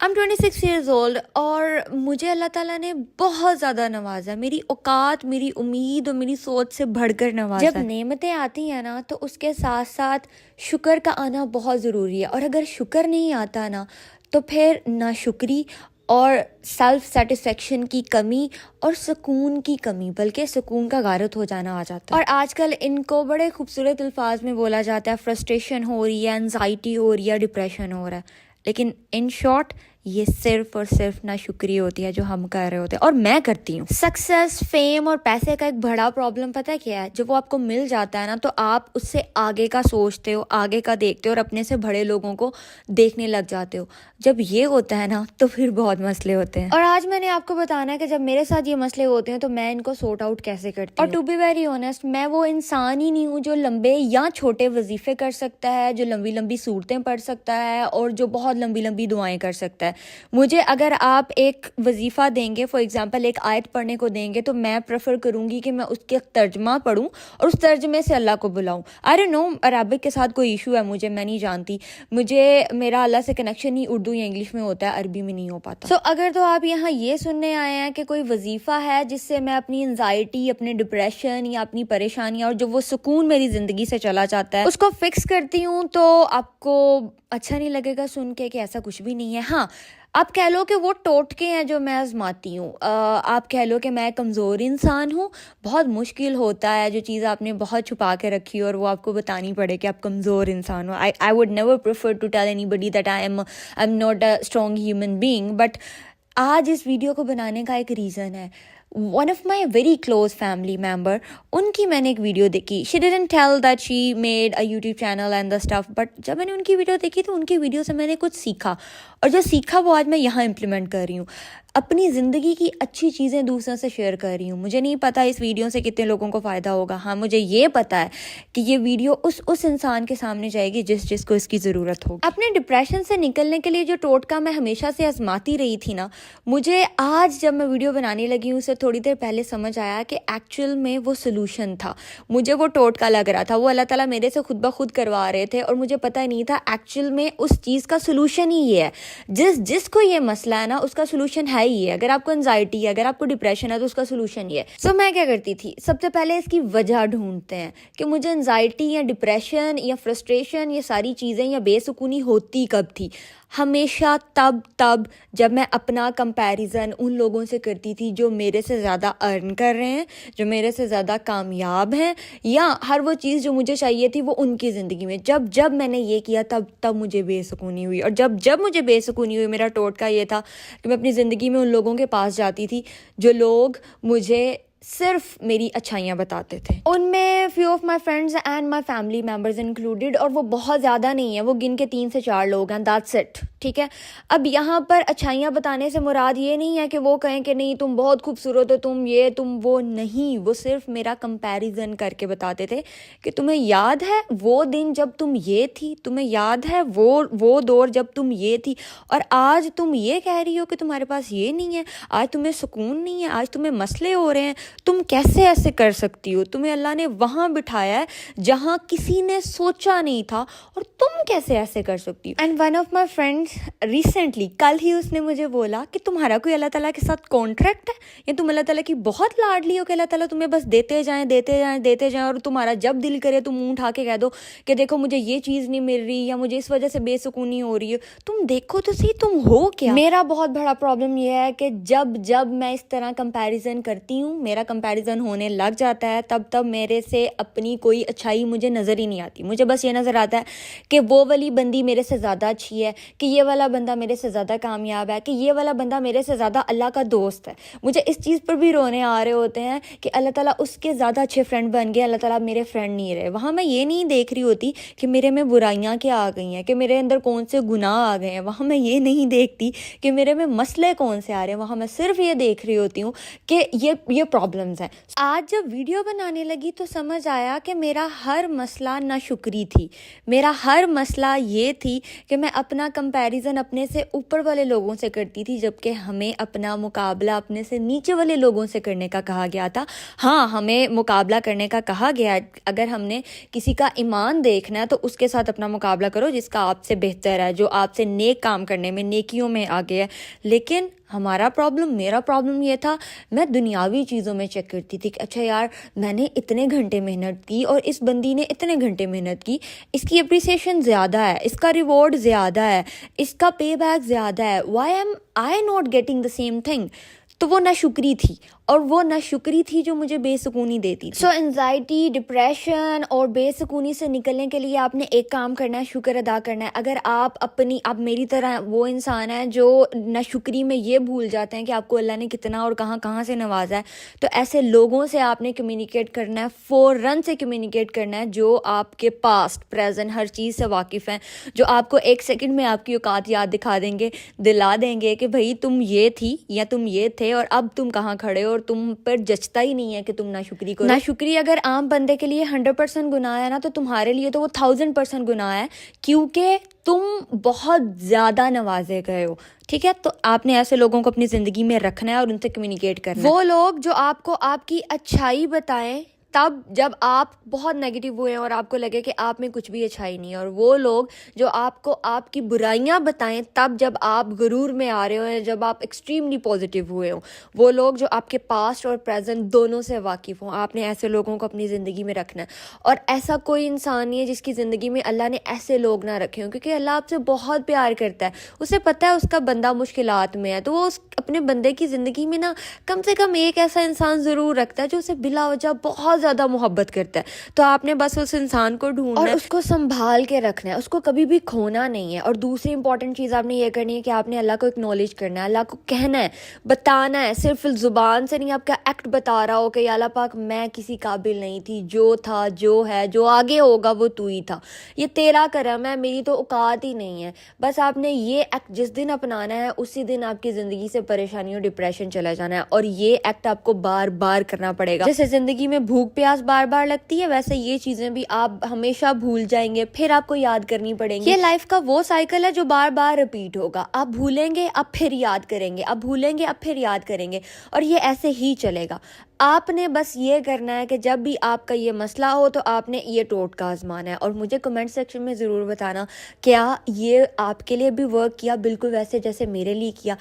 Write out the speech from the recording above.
I'm 26 years old اور مجھے اللہ تعالیٰ نے بہت زیادہ نوازا. میری اوقات، میری امید اور میری سوچ سے بڑھ کر نوازا. جب نعمتیں آتی ہیں نا تو اس کے ساتھ ساتھ شکر کا آنا بہت ضروری ہے، اور اگر شکر نہیں آتا نا تو پھر ناشکری اور سیلف سیٹسفیکشن کی کمی اور سکون کی کمی، بلکہ سکون کا غارت ہو جانا آ جاتا ہے. اور آج کل ان کو بڑے خوبصورت الفاظ میں بولا جاتا ہے، فرسٹریشن ہو رہی ہے، انزائٹی ہو رہی ہے، ڈپریشن ہو رہا ہے، لیکن ان شارٹ یہ صرف اور صرف ناشکری ہوتی ہے جو ہم کر رہے ہوتے ہیں، اور میں کرتی ہوں. سکسیس، فیم اور پیسے کا ایک بڑا پرابلم پتہ کیا ہے؟ جب وہ آپ کو مل جاتا ہے نا تو آپ اس سے آگے کا سوچتے ہو، آگے کا دیکھتے ہو، اور اپنے سے بڑے لوگوں کو دیکھنے لگ جاتے ہو. جب یہ ہوتا ہے نا تو پھر بہت مسئلے ہوتے ہیں، اور آج میں نے آپ کو بتانا ہے کہ جب میرے ساتھ یہ مسئلے ہوتے ہیں تو میں ان کو سورٹ آؤٹ کیسے کرتی ہوں. اور ٹو بی ویری آنیسٹ، میں وہ انسان ہی نہیں ہوں جو لمبے یا چھوٹے وظیفے کر سکتا ہے، جو لمبی لمبی صورتیں پڑھ سکتا ہے، اور جو بہت لمبی لمبی دعائیں کر سکتا ہے. مجھے اگر آپ ایک وظیفہ دیں گے، فار ایگزامپل ایک آیت پڑھنے کو دیں گے، تو میں پریفر کروں گی کہ میں اس کے ترجمہ پڑھوں اور اس ترجمے سے اللہ کو بلاؤں. آئی ڈونٹ نو عربک کے ساتھ کوئی ایشو ہے مجھے، میں نہیں جانتی، مجھے میرا اللہ سے کنیکشن ہی اردو یا انگلش میں ہوتا ہے، عربی میں نہیں ہو پاتا. اگر تو آپ یہاں یہ سننے آئے ہیں کہ کوئی وظیفہ ہے جس سے میں اپنی انزائٹی، اپنے ڈپریشن یا اپنی پریشانیاں اور جو وہ سکون میری زندگی سے چلا جاتا ہے اس کو فکس کرتی ہوں، تو آپ کو اچھا نہیں لگے گا سن کے کہ ایسا کچھ بھی نہیں ہے. ہاں، آپ کہہ لو کہ وہ ٹوٹکے ہیں جو میں آزماتی ہوں. آپ کہہ لو کہ میں کمزور انسان ہوں. بہت مشکل ہوتا ہے جو چیز آپ نے بہت چھپا کے رکھی اور وہ آپ کو بتانی پڑے کہ آپ کمزور انسان ہو. I would never prefer to tell anybody that I'm not a strong human being. But آج اس ویڈیو کو بنانے کا ایک ریزن ہے. One of my very close family member, ان کی میں نے ایک ویڈیو دیکھی. She didn't tell that she made a YouTube channel and the stuff, but جب میں نے ان کی ویڈیو دیکھی تو ان کی ویڈیو سے میں نے کچھ سیکھا، اور جو سیکھا وہ آج میں یہاں امپلیمنٹ کر رہی ہوں. اپنی زندگی کی اچھی چیزیں دوسروں سے شیئر کر رہی ہوں. مجھے نہیں پتا اس ویڈیو سے کتنے لوگوں کو فائدہ ہوگا. ہاں، مجھے یہ پتا ہے کہ یہ ویڈیو اس انسان کے سامنے جائے گی جس کو اس کی ضرورت ہوگی. اپنے ڈپریشن سے نکلنے کے لیے جو ٹوٹکا میں ہمیشہ سے آزماتی رہی تھی نا، مجھے آج جب میں ویڈیو بنانے لگی ہوں، اسے تھوڑی دیر پہلے سمجھ آیا کہ ایکچوئل میں وہ سلوشن تھا. مجھے وہ ٹوٹکا لگ رہا تھا، وہ اللہ تعالیٰ میرے سے خود بخود کروا رہے تھے، اور مجھے پتہ نہیں تھا ایکچوئل میں اس چیز کا سلوشن ہی یہ ہے. جس کو یہ مسئلہ ہے نا اس کا سلوشن ہے ہی یہ. اگر آپ کو انزائٹی ہے، اگر آپ کو ڈپریشن ہے، تو اس کا سلوشن یہ ہے. سو میں کیا کرتی تھی، سب سے پہلے اس کی وجہ ڈھونڈتے ہیں کہ مجھے انزائٹی یا ڈپریشن یا فرسٹریشن، یہ ساری چیزیں یا بے سکونی ہوتی کب تھی. ہمیشہ تب جب میں اپنا کمپیریزن ان لوگوں سے کرتی تھی جو میرے سے زیادہ ارن کر رہے ہیں، جو میرے سے زیادہ کامیاب ہیں، یا ہر وہ چیز جو مجھے چاہیے تھی وہ ان کی زندگی میں. جب میں نے یہ کیا تب مجھے بے سکونی ہوئی. اور جب مجھے بے سکونی ہوئی، میرا ٹوٹکا یہ تھا کہ میں اپنی زندگی میں ان لوگوں کے پاس جاتی تھی جو لوگ مجھے صرف میری اچھائیاں بتاتے تھے. ان میں few of my friends and my family members included, اور وہ بہت زیادہ نہیں ہیں، وہ گن کے 3 سے 4 لوگ ہیں. That's it. ٹھیک ہے. اب یہاں پر اچھائیاں بتانے سے مراد یہ نہیں ہے کہ وہ کہیں کہ نہیں تم بہت خوبصورت ہو، تم وہ نہیں. وہ صرف میرا کمپیریزن کر کے بتاتے تھے کہ تمہیں یاد ہے وہ دن جب تم یہ تھی، تمہیں یاد ہے وہ دور جب تم یہ تھی، اور آج تم یہ کہہ رہی ہو کہ تمہارے پاس یہ نہیں ہے، آج تمہیں سکون نہیں ہے، آج تمہیں مسئلے ہو رہے ہیں. تم کیسے ایسے کر سکتی ہو؟ تمہیں اللہ نے وہاں بٹھایا ہے جہاں کسی نے سوچا نہیں تھا، اور تم کیسے ایسے کر سکتی ہو؟ And one of my friends recently, کل ہی اس نے مجھے بولا کہ تمہارا کوئی اللہ تعالیٰ کے ساتھ کانٹریکٹ ہے، یا تم اللہ تعالیٰ کی بہت لاڈلی ہو کہ اللہ تعالیٰ تمہیں بس دیتے جائیں، اور تمہارا جب دل کرے تم منہ اٹھا کے کہہ دو کہ دیکھو مجھے یہ چیز نہیں مل رہی، یا مجھے اس وجہ سے بے سکونی ہو رہی ہے. تم دیکھو تو صحیح تم ہو کیا. میرا بہت بڑا پرابلم یہ ہے کہ جب میں اس طرح کمپیریزن کرتی ہوں، میرا کمپیریزن ہونے لگ جاتا ہے، تب میرے سے اپنی کوئی اچھائی مجھے نظر ہی نہیں آتی. مجھے بس یہ نظر آتا ہے کہ وہ والی بندی میرے سے زیادہ اچھی ہے، کہ یہ والا بندہ میرے سے زیادہ کامیاب ہے، کہ یہ والا بندہ میرے سے زیادہ اللہ کا دوست ہے. مجھے اس چیز پر بھی رونے آ رہے ہوتے ہیں کہ اللہ تعالیٰ اس کے زیادہ اچھے فرینڈ بن گئے، اللہ تعالیٰ میرے فرینڈ نہیں رہے. وہاں میں یہ نہیں دیکھ رہی ہوتی کہ میرے میں برائیاں کیا آ گئی ہیں، کہ میرے اندر کون سے گناہ آ گئے ہیں. وہاں میں یہ نہیں دیکھتی کہ میرے میں مسئلے کون سے آ رہے ہیں. وہاں میں صرف یہ دیکھ رہی ہوتی ہوں کہ یہ پرابلم پرابلمز ہیں. آج جب ویڈیو بنانے لگی تو سمجھ آیا کہ میرا ہر مسئلہ ناشکری تھی. میرا ہر مسئلہ یہ تھی کہ میں اپنا کمپیریزن اپنے سے اوپر والے لوگوں سے کرتی تھی، جبکہ ہمیں اپنا مقابلہ اپنے سے نیچے والے لوگوں سے کرنے کا کہا گیا تھا. ہاں، ہمیں مقابلہ کرنے کا کہا گیا ہے. اگر ہم نے کسی کا ایمان دیکھنا ہے تو اس کے ساتھ اپنا مقابلہ کرو جس کا آپ سے بہتر ہے، جو آپ سے نیک کام کرنے میں، نیکیوں میں آگے ہے. لیکن میرا پرابلم یہ تھا، میں دنیاوی چیزوں میں چیک کرتی تھی کہ اچھا یار، میں نے اتنے گھنٹے محنت کی اور اس بندی نے اتنے گھنٹے محنت کی، اس کی اپریسیشن زیادہ ہے، اس کا ریوارڈ زیادہ ہے، اس کا پے بیک زیادہ ہے. Why am I not getting the same thing? تو وہ ناشکری تھی، اور وہ ناشکری تھی جو مجھے بے سکونی دیتی تھی. سو انزائٹی، ڈپریشن اور بے سکونی سے نکلنے کے لیے آپ نے ایک کام کرنا ہے، شکر ادا کرنا ہے. اگر آپ میری طرح وہ انسان ہیں جو ناشکری میں یہ بھول جاتے ہیں کہ آپ کو اللہ نے کتنا اور کہاں سے نوازا ہے، تو ایسے لوگوں سے آپ نے کمیونیکیٹ کرنا ہے، فوراً سے کمیونیکیٹ کرنا ہے، جو آپ کے پاسٹ پریزنٹ ہر چیز سے واقف ہیں، جو آپ کو ایک سیکنڈ میں آپ کی اوقات یاد دلا دیں گے کہ بھائی تم یہ تھی یا تم یہ تھے اور اب تم کہاں کھڑے ہو، اور تم پر جچتا ہی نہیں ہے کہ تم ناشکری کرو. ناشکری اگر عام بندے کے لیے 100% گناہ ہے نا، تو تمہارے لیے تو وہ 1000% گناہ ہے، کیونکہ تم بہت زیادہ نوازے گئے ہو. ٹھیک ہے، تو آپ نے ایسے لوگوں کو اپنی زندگی میں رکھنا ہے اور ان سے کمیونیکیٹ کرنا ہے. وہ لوگ جو آپ کو آپ کی اچھائی بتائیں تب جب آپ بہت نیگیٹو ہوئے ہیں اور آپ کو لگے کہ آپ میں کچھ بھی اچھائی نہیں ہے، اور وہ لوگ جو آپ کو آپ کی برائیاں بتائیں تب جب آپ غرور میں آ رہے ہو، جب آپ ایکسٹریملی پازیٹیو ہوئے ہوں. وہ لوگ جو آپ کے پاسٹ اور پریزنٹ دونوں سے واقف ہوں. آپ نے ایسے لوگوں کو اپنی زندگی میں رکھنا ہے. اور ایسا کوئی انسان نہیں ہے جس کی زندگی میں اللہ نے ایسے لوگ نہ رکھے ہوں، کیونکہ اللہ آپ سے بہت پیار کرتا ہے. اسے پتہ ہے اس کا بندہ مشکلات میں ہے، تو وہ اپنے بندے کی زندگی میں نا کم سے کم ایک ایسا انسان ضرور رکھتا ہے جو اسے بلا وجہ بہت زیادہ محبت کرتا ہے. تو آپ نے بس اس انسان کو ڈھونڈنا اور اس کو سنبھال کے رکھنا ہے، اس کو کبھی بھی کھونا نہیں ہے. اور دوسری امپورٹنٹ چیز آپ نے یہ کرنی ہے کہ آپ نے اللہ کو اکنالج کرنا ہے، اللہ کو کہنا ہے، بتانا ہے. صرف زبان سے نہیں، آپ کا ایکٹ بتا رہا ہو کہ یا اللہ پاک میں کسی قابل نہیں تھی، جو تھا، جو ہے، جو آگے ہوگا وہ تو ہی تھا، یہ تیرا کرم ہے، میری تو اوقات ہی نہیں ہے. بس آپ نے یہ ایکٹ جس دن اپنانا ہے اسی دن آپ کی زندگی سے پریشانی اور ڈپریشن چلا جانا ہے. اور یہ ایکٹ آپ کو بار بار کرنا پڑے گا. جیسے زندگی میں بھوک پیاس بار بار لگتی ہے، ویسے یہ چیزیں بھی آپ ہمیشہ بھول جائیں گے، پھر آپ کو یاد کرنی پڑیں گی. یہ لائف کا وہ سائیکل ہے جو بار بار ریپیٹ ہوگا. آپ بھولیں گے، اب پھر یاد کریں گے، اب بھولیں گے، اب پھر یاد کریں گے، اور یہ ایسے ہی چلے گا. آپ نے بس یہ کرنا ہے کہ جب بھی آپ کا یہ مسئلہ ہو تو آپ نے یہ ٹوٹکا آزمانا ہے. اور مجھے کمنٹ سیکشن میں ضرور بتانا کیا یہ آپ کے لیے بھی ورک کیا بالکل ویسے جیسے میرے لیے کیا.